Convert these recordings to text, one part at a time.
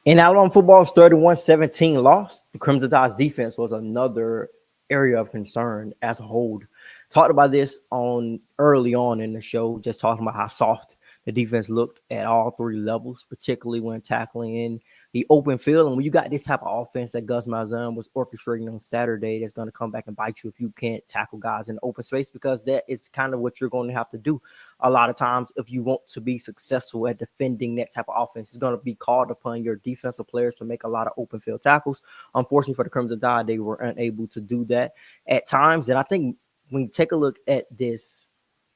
In Alabama football's 31-17 loss, the Crimson Tide's defense was another area of concern as a whole. Talked about this on early on in the show, just talking about how soft the defense looked at all three levels, particularly when tackling in the open field. And when you got this type of offense that Gus Malzahn was orchestrating on Saturday, that's going to come back and bite you if you can't tackle guys in open space, because that is kind of what you're going to have to do a lot of times if you want to be successful at defending that type of offense. It's going to be called upon your defensive players to make a lot of open field tackles. Unfortunately for the Crimson Tide, they were unable to do that at times. And I think when you take a look at this,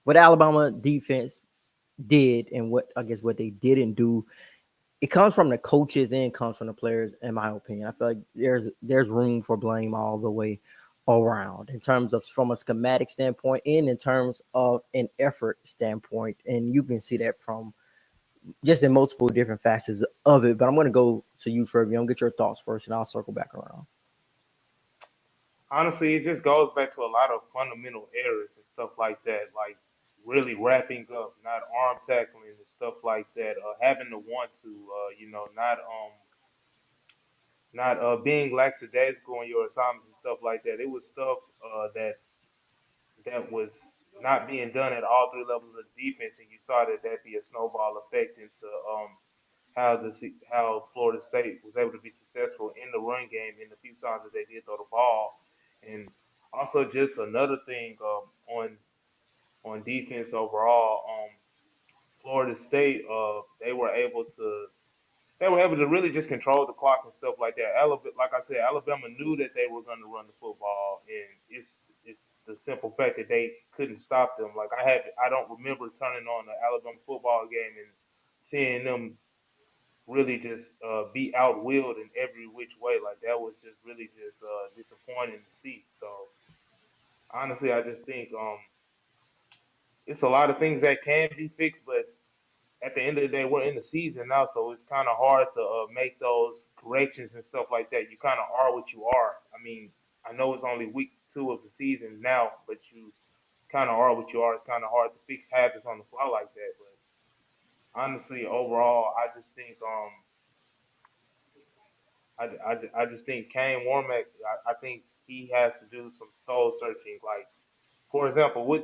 what Alabama defense did and what I guess what they didn't do, it comes from the coaches and comes from the players, in my opinion. I feel like there's room for blame all the way around in terms of from a schematic standpoint and in terms of an effort standpoint. And you can see that from just in multiple different facets of it. But I'm going to go to you, Trevion. Get your thoughts first, and I'll circle back around. Honestly, it just goes back to a lot of fundamental errors and stuff like that, like really wrapping up, not arm tackling and stuff like that, having to want to, not being lackadaisical in your assignments and stuff like that. It was stuff that was not being done at all three levels of defense, and you saw that be a snowball effect into how Florida State was able to be successful in the run game in the few times that they did throw the ball, and also just another thing on defense overall. Florida State, they were able to really just control the clock and stuff like that. Like I said, Alabama knew that they were going to run the football, and it's the simple fact that they couldn't stop them. Like I don't remember turning on the Alabama football game and seeing them really just be outwilled in every which way. Like that was just really just disappointing to see. So honestly, I just think it's a lot of things that can be fixed, but at the end of the day, we're in the season now, so it's kind of hard to make those corrections and stuff like that. You kind of are what you are. I mean, I know it's only week two of the season now, but you kind of are what you are. It's kind of hard to fix habits on the fly like that. But honestly, overall, I just think Kane Warmack. I think he has to do some soul searching. Like for example, with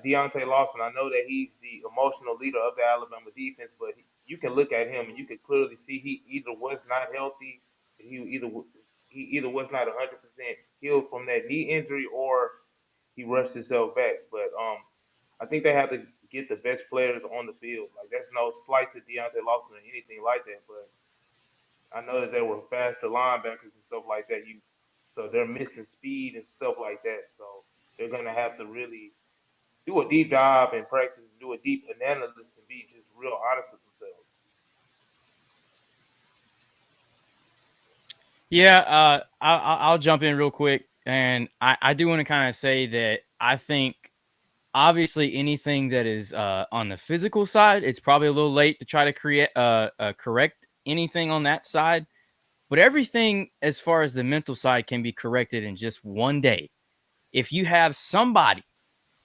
Deontay Lawson, I know that he's the emotional leader of the Alabama defense, but you can look at him and you can clearly see he either was not healthy, he either w- he either was not 100% healed from that knee injury, or he rushed himself back. But I think they have to get the best players on the field. Like that's no slight to Deontay Lawson or anything like that, but I know that they were faster linebackers and stuff like that. So they're missing speed and stuff like that. So they're gonna have to really do a deep dive and practice, do a deep analysis, and be just real honest with themselves. Yeah, I'll jump in real quick, and I do want to kind of say that I think obviously anything that is on the physical side, it's probably a little late to try to correct anything on that side. But everything as far as the mental side can be corrected in just one day. If you have somebody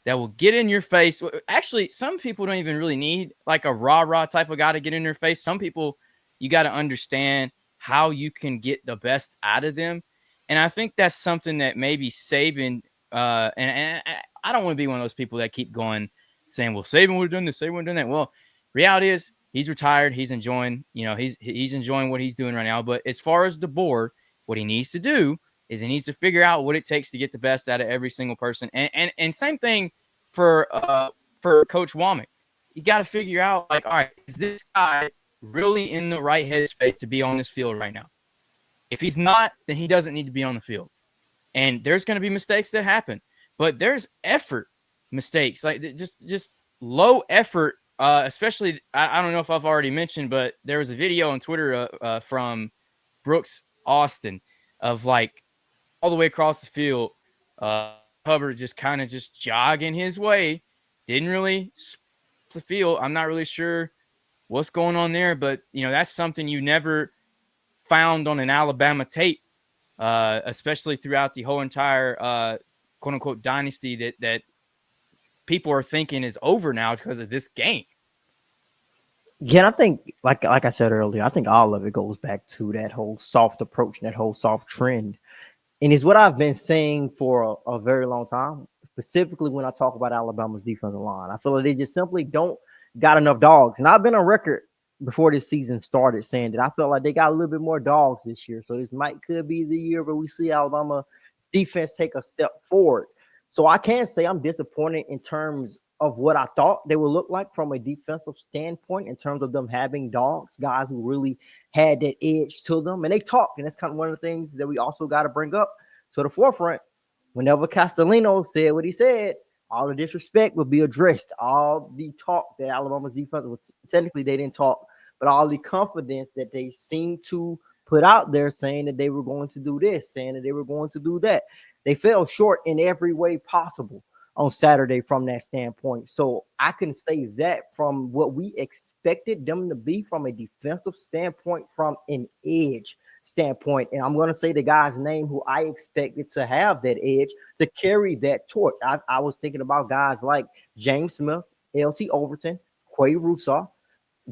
that will get in your face, actually, some people don't even really need like a rah rah type of guy to get in their face. Some people, you got to understand how you can get the best out of them. And I think that's something that maybe Saban, and I don't want to be one of those people that keep going saying, well, Saban would have done this, Saban would have done that. Well, reality is he's retired. He's enjoying, he's enjoying what he's doing right now. But as far as the board, what he needs to do is he needs to figure out what it takes to get the best out of every single person. And same thing for Coach Womack. You got to figure out, like, all right, is this guy really in the right headspace to be on this field right now? If he's not, then he doesn't need to be on the field. And there's going to be mistakes that happen, but there's effort mistakes, like just low effort. Especially, I don't know if I've already mentioned, but there was a video on Twitter from Brooks Austin of like all the way across the field. Hubbard just kind of just jogging his way, didn't really the field. I'm not really sure what's going on there, but that's something you never found on an Alabama tape, especially throughout the whole entire quote unquote dynasty that people are thinking is over now because of this game. Yeah, and I think, like I said earlier, I think all of it goes back to that whole soft approach and that whole soft trend. And it's what I've been saying for a very long time, specifically when I talk about Alabama's defensive line. I feel like they just simply don't got enough dogs. And I've been on record before this season started saying that I felt like they got a little bit more dogs this year. So this could be the year where we see Alabama defense take a step forward. So I can say I'm disappointed in terms of what I thought they would look like from a defensive standpoint, in terms of them having dogs, guys who really had that edge to them. And they talk, and that's kind of one of the things that we also got to bring up to the forefront. Whenever Castellino said what he said, all the disrespect would be addressed. All the talk that Alabama's defense was, technically they didn't talk, but all the confidence that they seemed to put out there, saying that they were going to do this, saying that they were going to do that. They fell short in every way possible on Saturday from that standpoint. So I can say that from what we expected them to be from a defensive standpoint, from an edge standpoint. And I'm going to say the guy's name who I expected to have that edge, to carry that torch. I was thinking about guys like James Smith, LT Overton, Quay Russaw,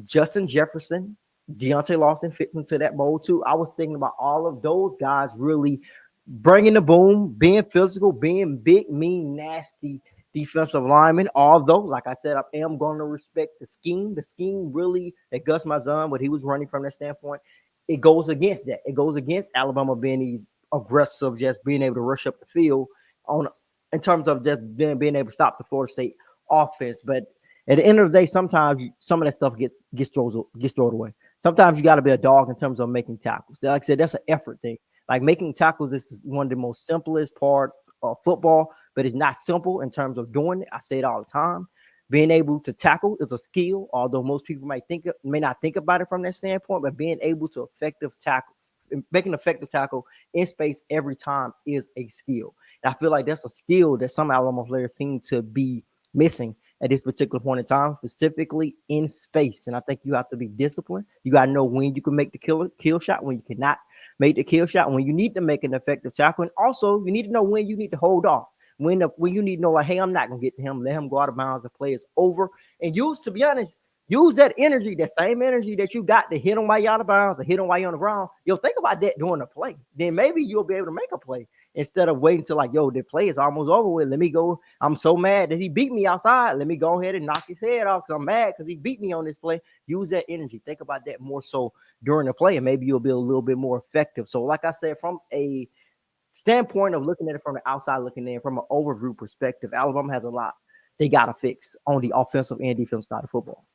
Justin Jefferson, Deontay Lawson fits into that mold too. I was thinking about all of those guys really bringing the boom, being physical, being big, mean, nasty defensive linemen. Although, like I said, I am going to respect the scheme. The scheme really that Gus Malzahn, what he was running from that standpoint, it goes against that. It goes against Alabama being these aggressive, just being able to rush up the field on in terms of just being able to stop the Florida State offense. But at the end of the day, sometimes some of that stuff gets thrown away. Sometimes you got to be a dog in terms of making tackles. Like I said, that's an effort thing. Like making tackles is one of the most simplest parts of football, but it's not simple in terms of doing it. I say it all the time. Being able to tackle is a skill, although most people may not think about it from that standpoint. But being able to make an effective tackle in space every time is a skill. And I feel like that's a skill that some Alabama players seem to be missing at this particular point in time, specifically in space. And I think you have to be disciplined. You got to know when you can make the kill shot, when you cannot make the kill shot, when you need to make an effective tackle. And also, you need to know when you need to hold off. When you need to know, like, hey, I'm not going to get to him. Let him go out of bounds and play is over. And to be honest, use that energy, that same energy that you got to hit him while you're out of bounds or hit him while you're on the ground. Think about that during the play. Then maybe you'll be able to make a play instead of waiting till like, the play is almost over with. Let me go. I'm so mad that he beat me outside. Let me go ahead and knock his head off because I'm mad because he beat me on this play. Use that energy. Think about that more so during the play, and maybe you'll be a little bit more effective. So like I said, from a standpoint of looking at it from the outside looking in, from an overview perspective, Alabama has a lot they got to fix on the offensive and defensive side of football.